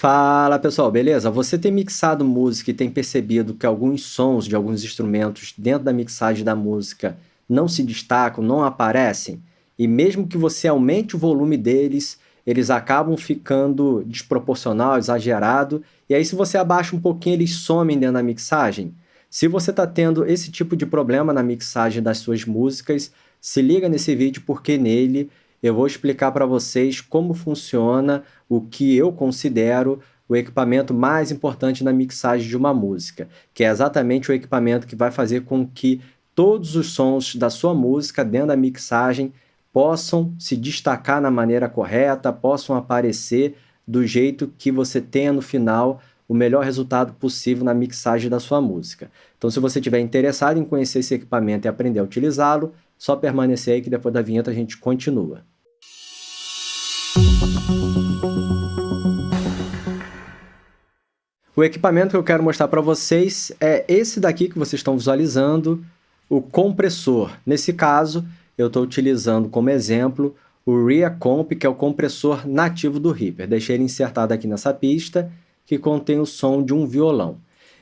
Fala pessoal, beleza? Você tem mixado música e tem percebido que alguns sons de alguns instrumentos dentro da mixagem da música não se destacam, não aparecem? E mesmo que você aumente o volume deles, eles acabam ficando desproporcional, exagerado, e aí se você abaixa um pouquinho eles somem dentro da mixagem? Se você está tendo esse tipo de problema na mixagem das suas músicas, se liga nesse vídeo porque nele eu vou explicar para vocês como funciona o que eu considero o equipamento mais importante na mixagem de uma música, que é exatamente o equipamento que vai fazer com que todos os sons da sua música dentro da mixagem possam se destacar na maneira correta, possam aparecer do jeito que você tenha no final o melhor resultado possível na mixagem da sua música. Então, se você estiver interessado em conhecer esse equipamento e aprender a utilizá-lo, só permanecer aí que depois da vinheta a gente continua. O equipamento que eu quero mostrar para vocês é esse daqui que vocês estão visualizando, o compressor. Nesse caso, eu estou utilizando como exemplo o Reacomp, que é o compressor nativo do Reaper. Deixei ele insertado aqui nessa pista, que contém o som de um violão.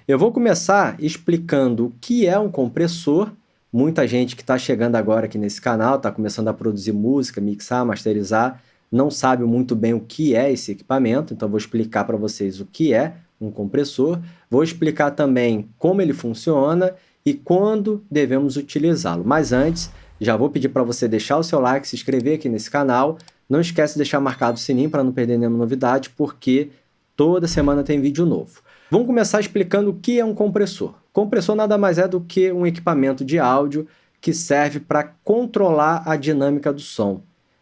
Eu vou começar explicando o que é um compressor. Muita gente que está chegando agora aqui nesse canal, está começando a produzir música, mixar, masterizar, não sabe muito bem o que é esse equipamento, então vou explicar para vocês o que é um compressor, vou explicar também como ele funciona e quando devemos utilizá-lo. Mas antes, já vou pedir para você deixar o seu like, se inscrever aqui nesse canal, não esquece de deixar marcado o sininho para não perder nenhuma novidade, porque toda semana tem vídeo novo. Vamos começar explicando o que é um compressor. Compressor nada mais é do que um equipamento de áudio que serve para controlar a dinâmica do som.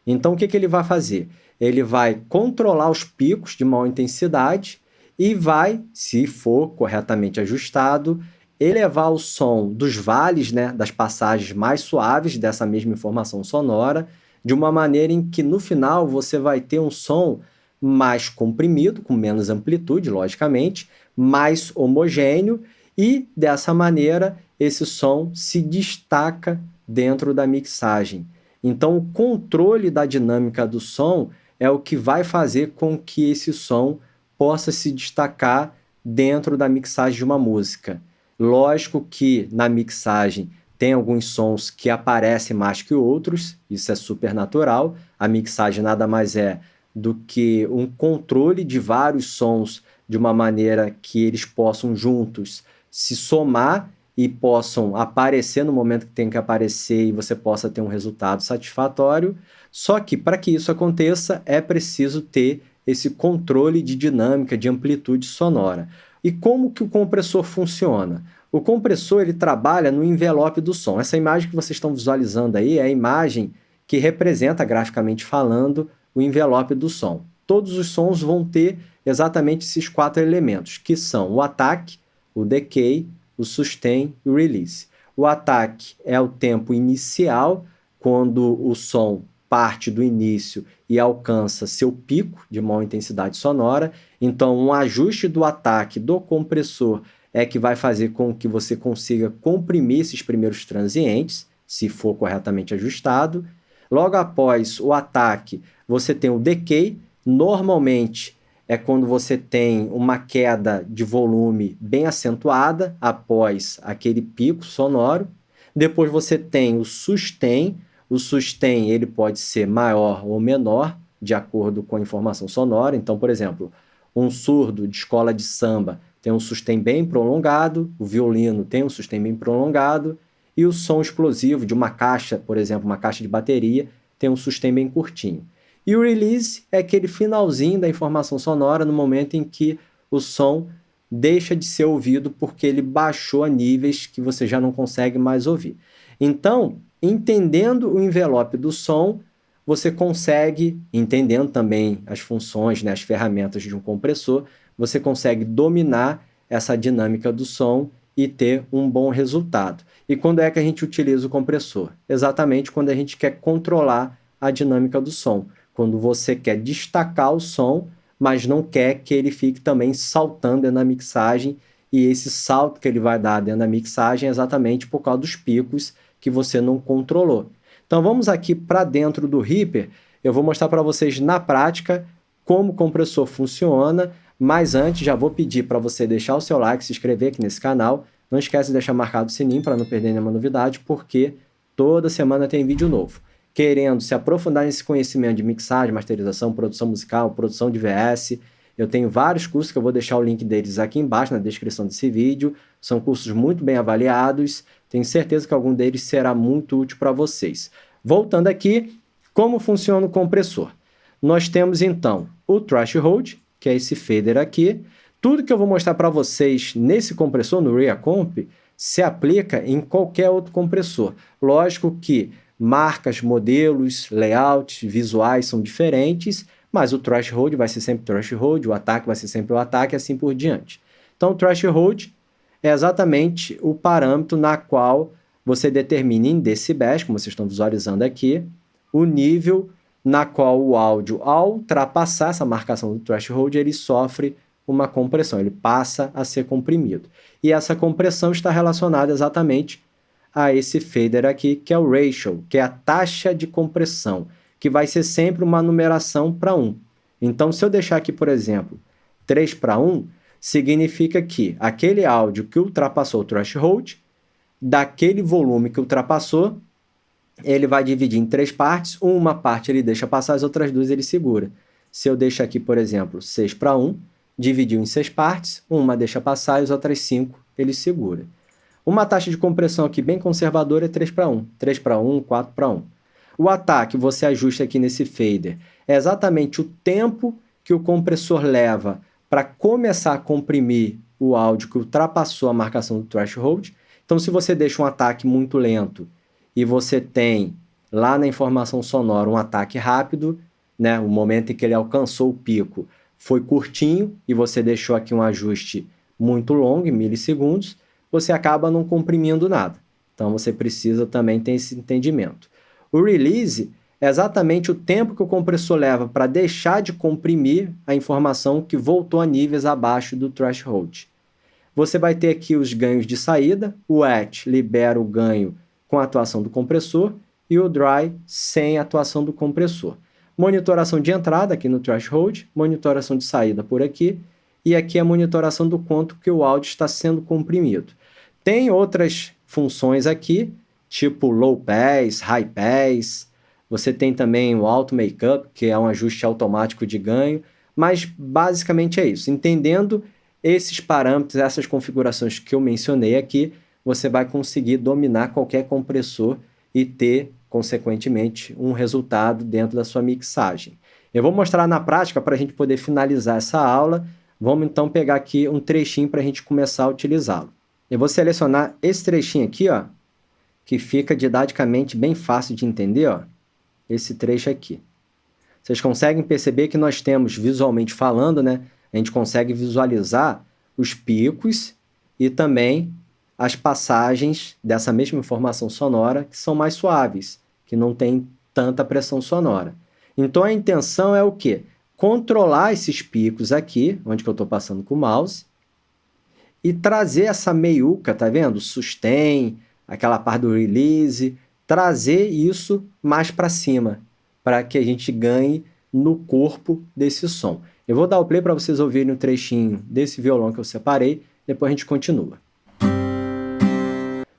Então, o que ele vai fazer? Ele vai controlar os picos de maior intensidade e vai, se for corretamente ajustado, elevar o som dos vales, né, das passagens mais suaves dessa mesma informação sonora, de uma maneira em que no final você vai ter um som mais comprimido, com menos amplitude, logicamente, mais homogêneo, e dessa maneira esse som se destaca dentro da mixagem. Então, o controle da dinâmica do som é o que vai fazer com que esse som possa se destacar dentro da mixagem de uma música. Lógico que na mixagem tem alguns sons que aparecem mais que outros, isso é super natural. A mixagem nada mais é do que um controle de vários sons de uma maneira que eles possam juntos se somar e possam aparecer no momento que tem que aparecer e você possa ter um resultado satisfatório. Só que para que isso aconteça é preciso ter esse controle de dinâmica, de amplitude sonora. E como que o compressor funciona? O compressor ele trabalha no envelope do som. Essa imagem que vocês estão visualizando aí é a imagem que representa, graficamente falando, o envelope do som. Todos os sons vão ter exatamente esses 4 elementos, que são o ataque, o decay, o sustain e o release. O ataque é o tempo inicial, quando o som parte do início e alcança seu pico de maior intensidade sonora. Então, um ajuste do ataque do compressor é que vai fazer com que você consiga comprimir esses primeiros transientes, se for corretamente ajustado. Logo após o ataque, você tem o decay. Normalmente, é quando você tem uma queda de volume bem acentuada após aquele pico sonoro. Depois você tem o sustain. O sustain ele pode ser maior ou menor, de acordo com a informação sonora. Então, por exemplo, um surdo de escola de samba tem um sustain bem prolongado, o violino tem um sustain bem prolongado, e o som explosivo de uma caixa, por exemplo, uma caixa de bateria, tem um sustain bem curtinho. E o release é aquele finalzinho da informação sonora no momento em que o som deixa de ser ouvido porque ele baixou a níveis que você já não consegue mais ouvir. Então, entendendo o envelope do som, você consegue, entendendo também as funções, né, as ferramentas de um compressor, você consegue dominar essa dinâmica do som e ter um bom resultado. E quando é que a gente utiliza o compressor? Exatamente quando a gente quer controlar a dinâmica do som. Quando você quer destacar o som, mas não quer que ele fique também saltando dentro da mixagem, e esse salto que ele vai dar dentro da mixagem é exatamente por causa dos picos que você não controlou. Então vamos aqui para dentro do Reaper, eu vou mostrar para vocês na prática como o compressor funciona, Mas antes, já vou pedir para você deixar o seu like, se inscrever aqui nesse canal. Não esquece de deixar marcado o sininho para não perder nenhuma novidade, porque toda semana tem vídeo novo. Querendo se aprofundar nesse conhecimento de mixagem, masterização, produção musical, produção de VS, eu tenho vários cursos que eu vou deixar o link deles aqui embaixo na descrição desse vídeo. São cursos muito bem avaliados. Tenho certeza que algum deles será muito útil para vocês. Voltando aqui, como funciona o compressor? Nós temos então o threshold, que é esse fader aqui. Tudo que eu vou mostrar para vocês nesse compressor, no ReaComp, se aplica em qualquer outro compressor. Lógico que marcas, modelos, layouts, visuais são diferentes, mas o threshold vai ser sempre threshold, o ataque vai ser sempre o ataque, e assim por diante. Então, o threshold é exatamente o parâmetro na qual você determina em decibéis, como vocês estão visualizando aqui, o nível na qual o áudio, ao ultrapassar essa marcação do threshold, ele sofre uma compressão, ele passa a ser comprimido. E essa compressão está relacionada exatamente a esse fader aqui, que é o ratio, que é a taxa de compressão, que vai ser sempre uma numeração para 1. Então, se eu deixar aqui, por exemplo, 3 para 1, significa que aquele áudio que ultrapassou o threshold, daquele volume que ultrapassou, ele vai dividir em 3 partes, uma parte ele deixa passar, as outras 2 ele segura. Se eu deixar aqui, por exemplo, 6 para 1, dividiu em 6 partes, uma deixa passar e as outras 5 ele segura. Uma taxa de compressão aqui bem conservadora é 3 para 1, 3 para 1, 4 para 1. O ataque, você ajusta aqui nesse fader, é exatamente o tempo que o compressor leva para começar a comprimir o áudio que ultrapassou a marcação do threshold. Então, se você deixa um ataque muito lento e você tem lá na informação sonora um ataque rápido, né, o momento em que ele alcançou o pico foi curtinho e você deixou aqui um ajuste muito longo, em milissegundos, você acaba não comprimindo nada. Então, você precisa também ter esse entendimento. O release é exatamente o tempo que o compressor leva para deixar de comprimir a informação que voltou a níveis abaixo do threshold. Você vai ter aqui os ganhos de saída, o wet libera o ganho com a atuação do compressor e o dry sem a atuação do compressor. Monitoração de entrada aqui no threshold, monitoração de saída por aqui, e aqui a monitoração do quanto que o áudio está sendo comprimido. Tem outras funções aqui, tipo low pass, high pass, você tem também o auto makeup, que é um ajuste automático de ganho, mas basicamente é isso. Entendendo esses parâmetros, essas configurações que eu mencionei aqui, você vai conseguir dominar qualquer compressor e ter, consequentemente, um resultado dentro da sua mixagem. Eu vou mostrar na prática para a gente poder finalizar essa aula. Vamos então pegar aqui um trechinho para a gente começar a utilizá-lo. Eu vou selecionar esse trechinho aqui, ó, que fica didaticamente bem fácil de entender, ó, esse trecho aqui. Vocês conseguem perceber que nós temos, visualmente falando, né, a gente consegue visualizar os picos e também as passagens dessa mesma informação sonora que são mais suaves, que não tem tanta pressão sonora. Então, a intenção é o quê? Controlar esses picos aqui, onde que eu estou passando com o mouse, e trazer essa meiuca, tá vendo? Sustain, aquela parte do release, trazer isso mais para cima, para que a gente ganhe no corpo desse som. Eu vou dar o play para vocês ouvirem um trechinho desse violão que eu separei, depois a gente continua.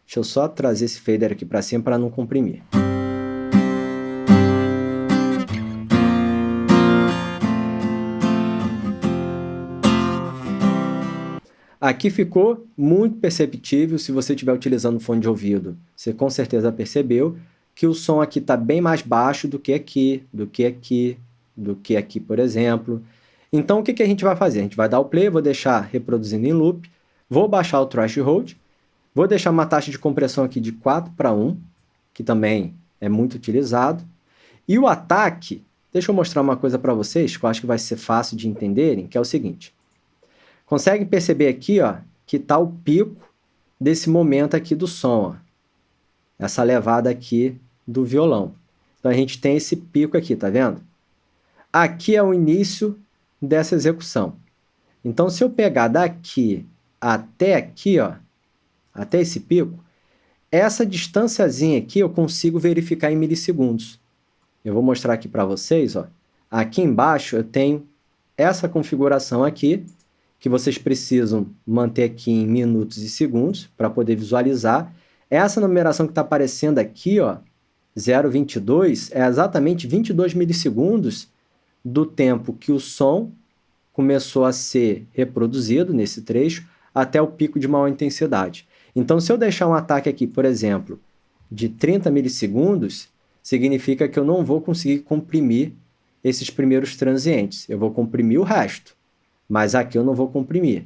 Deixa eu só trazer esse fader aqui para cima para não comprimir. Aqui ficou muito perceptível, se você estiver utilizando fone de ouvido, você com certeza percebeu que o som aqui está bem mais baixo do que aqui, por exemplo. Então, o que a gente vai fazer? A gente vai dar o play, vou deixar reproduzindo em loop, vou baixar o threshold, vou deixar uma taxa de compressão aqui de 4 para 1, que também é muito utilizado. E o ataque, deixa eu mostrar uma coisa para vocês, que eu acho que vai ser fácil de entenderem, que é o seguinte. Conseguem perceber aqui, ó, que está o pico desse momento aqui do som, ó. Essa levada aqui do violão. Então, a gente tem esse pico aqui, tá vendo? Aqui é o início dessa execução. Então, se eu pegar daqui até aqui, ó, até esse pico, essa distânciazinha aqui eu consigo verificar em milissegundos. Eu vou mostrar aqui para vocês, ó. Aqui embaixo eu tenho essa configuração aqui, que vocês precisam manter aqui em minutos e segundos para poder visualizar. Essa numeração que está aparecendo aqui, ó, 0,22, é exatamente 22 milissegundos do tempo que o som começou a ser reproduzido nesse trecho até o pico de maior intensidade. Então, se eu deixar um ataque aqui, por exemplo, de 30 milissegundos, significa que eu não vou conseguir comprimir esses primeiros transientes. Eu vou comprimir o resto, mas aqui eu não vou comprimir.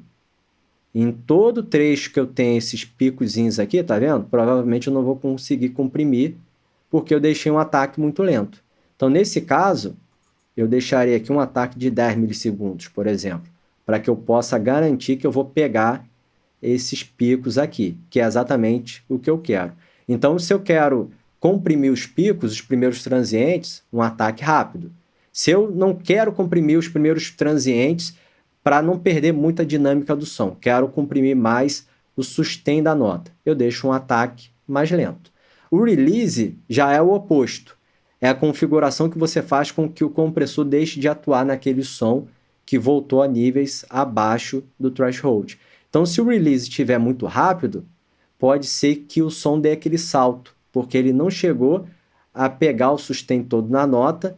Em todo trecho que eu tenho esses picozinhos aqui, tá vendo? Provavelmente eu não vou conseguir comprimir porque eu deixei um ataque muito lento. Então, nesse caso, eu deixaria aqui um ataque de 10 milissegundos, por exemplo, para que eu possa garantir que eu vou pegar esses picos aqui, que é exatamente o que eu quero. Então, se eu quero comprimir os picos, os primeiros transientes, um ataque rápido. Se eu não quero comprimir os primeiros transientes para não perder muita dinâmica do som, quero comprimir mais o sustain da nota, eu deixo um ataque mais lento. O release já é o oposto. É a configuração que você faz com que o compressor deixe de atuar naquele som que voltou a níveis abaixo do threshold. Então, se o release estiver muito rápido, pode ser que o som dê aquele salto, porque ele não chegou a pegar o sustain todo na nota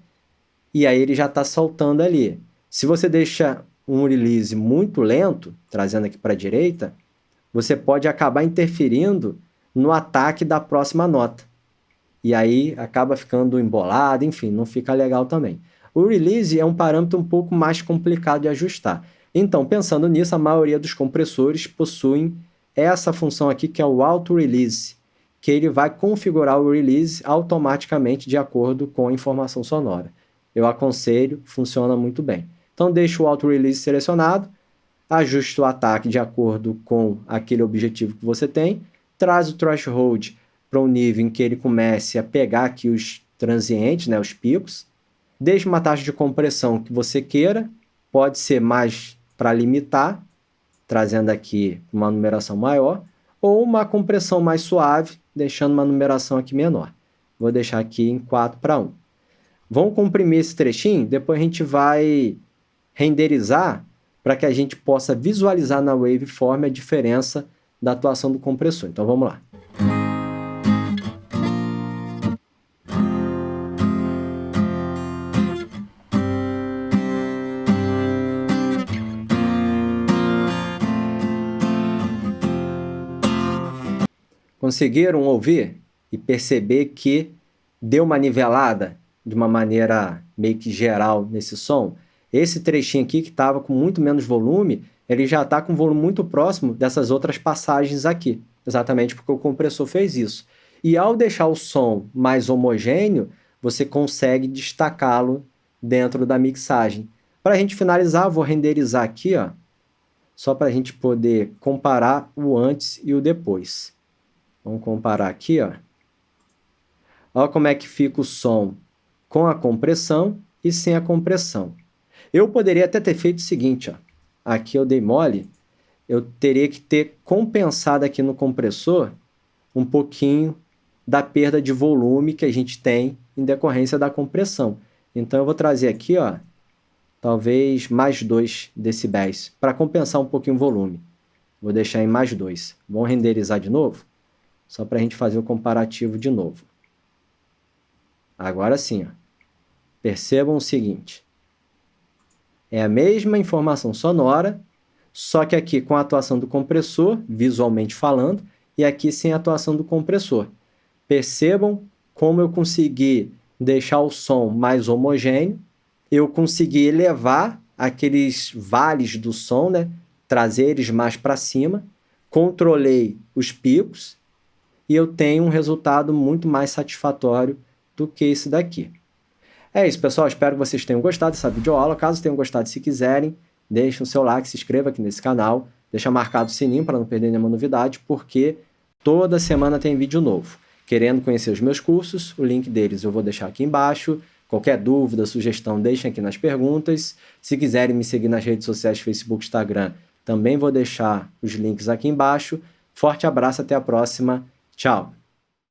e aí ele já está saltando ali. Se você deixa um release muito lento, trazendo aqui para a direita, você pode acabar interferindo no ataque da próxima nota. E aí acaba ficando embolado, enfim, não fica legal também. O release é um parâmetro um pouco mais complicado de ajustar. Então, pensando nisso, a maioria dos compressores possuem essa função aqui, que é o auto release, que ele vai configurar o release automaticamente de acordo com a informação sonora. Eu aconselho, funciona muito bem. Então, deixo o auto release selecionado, ajuste o ataque de acordo com aquele objetivo que você tem, traz o threshold para um nível em que ele comece a pegar aqui os transientes, né, os picos, deixe uma taxa de compressão que você queira, pode ser mais para limitar, trazendo aqui uma numeração maior, ou uma compressão mais suave, deixando uma numeração aqui menor. Vou deixar aqui em 4:1. Vamos comprimir esse trechinho, depois a gente vai renderizar para que a gente possa visualizar na waveform a diferença da atuação do compressor. Então vamos lá. Conseguiram ouvir e perceber que deu uma nivelada de uma maneira meio que geral nesse som? Esse trechinho aqui, que estava com muito menos volume, ele já está com um volume muito próximo dessas outras passagens aqui, exatamente porque o compressor fez isso. E ao deixar o som mais homogêneo, você consegue destacá-lo dentro da mixagem. Para a gente finalizar, vou renderizar aqui, ó, só para a gente poder comparar o antes e o depois. Vamos comparar aqui, ó. Olha como é que fica o som com a compressão e sem a compressão. Eu poderia até ter feito o seguinte, ó. Aqui eu dei mole, eu teria que ter compensado aqui no compressor um pouquinho da perda de volume que a gente tem em decorrência da compressão. Então eu vou trazer aqui, ó, talvez mais 2 decibéis para compensar um pouquinho o volume. Vou deixar em mais 2. Vamos renderizar de novo? Só para a gente fazer o comparativo de novo. Agora sim, ó. Percebam o seguinte. É a mesma informação sonora, só que aqui com a atuação do compressor, visualmente falando, e aqui sem a atuação do compressor. Percebam como eu consegui deixar o som mais homogêneo, eu consegui elevar aqueles vales do som, né? Trazer eles mais para cima, controlei os picos, e eu tenho um resultado muito mais satisfatório do que esse daqui. É isso, pessoal. Espero que vocês tenham gostado dessa videoaula. Caso tenham gostado, se quiserem, deixem o seu like, se inscreva aqui nesse canal, deixa marcado o sininho para não perder nenhuma novidade, porque toda semana tem vídeo novo. Querendo conhecer os meus cursos, o link deles eu vou deixar aqui embaixo. Qualquer dúvida, sugestão, deixem aqui nas perguntas. Se quiserem me seguir nas redes sociais, Facebook, Instagram, também vou deixar os links aqui embaixo. Forte abraço, até a próxima. Tchau!